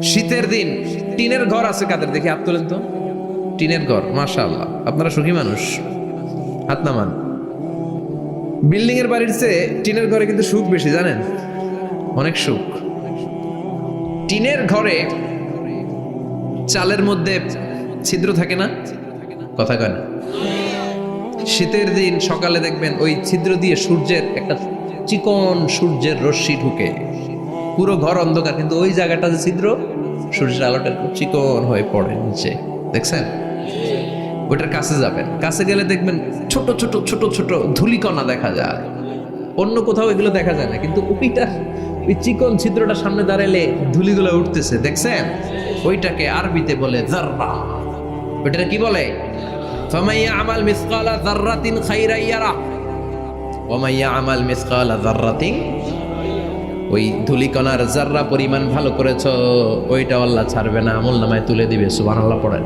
শীতের দিন টিনের ঘর আছে কাদের, দেখি হাত তোলেন তো। টিনের ঘর, মাশাআল্লাহ, আপনারা সুখী মানুষ, হাত নামান। বিল্ডিং এর বাড়ির চেয়ে টিনের ঘরে কিন্তু সুখ বেশি, জানেন? অনেক সুখ। টিনের ঘরে চালের মধ্যে ছিদ্র থাকে না, কথা কয় না? শীতের দিন সকালে দেখবেন ওই ছিদ্র দিয়ে সূর্যের একটা চিকন সূর্যের রশ্মি ঢুকে, পুরো ঘর অন্ধকার, কিন্তু ওই জায়গাটা যে ছিদ্র, সূর্যের আলোটা চিকন হয়ে পড়ে নিচে, দেখছেন? ওইটার কাছে যাবেন, কাছে গেলে দেখবেন ছোট ছোট ছোট ছোট ধূলিকণা দেখা যায়। অন্য কোথাও এগুলো দেখা যায় না, কিন্তু ওইটা, ওই চিকন ছিদ্রটা সামনে দাঁড়ালে ধূলিগুলো উঠতেছে, দেখছেন? ওইটাকে আরবিতে বলে যাররা। ওইটা কি বলে? ফামান ইয়ামাল মিসকালা যাররাতিন খাইরান ইয়ারা ওয়া মান ইয়ামাল মিসকালা যাররাতিন, ওই ধূলিকণার যাররা পরিমাণ ভালো করেছো ওইটা আল্লাহ ছাড়বে না, আমলনামায় তুলে দিবে। সুবহানাল্লাহ পড়েন।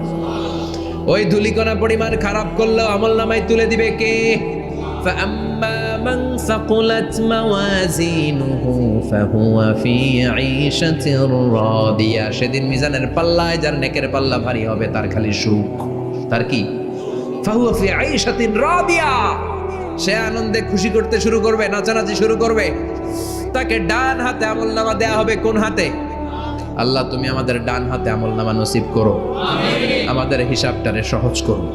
ওই ধূলিকণা পরিমাণ খারাপ করলেও আমলনামায় তুলে দিবে কে? فأما من ثقلت موازينه فهو في عيشة راضية, সেদিন মিজানের পাল্লায় যার নেকের পাল্লা ভারী হবে তার খালি সুখ। তার কি? فهو في عيشة راضية, সে আনন্দে খুশি করতে শুরু করবে, নাচানাচি শুরু করবে। তাকে ডান হাতে আমলনামা দেয়া হবে। কোন হাতে? আল্লাহ তুমি আমাদের ডান হাতে আমলনামা নসিব করো, আমাদের হিসাবটারে সহজ করো,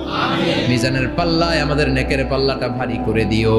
মিজানের পাল্লায় আমাদের নেকের পাল্লাটা ভারী করে দিও।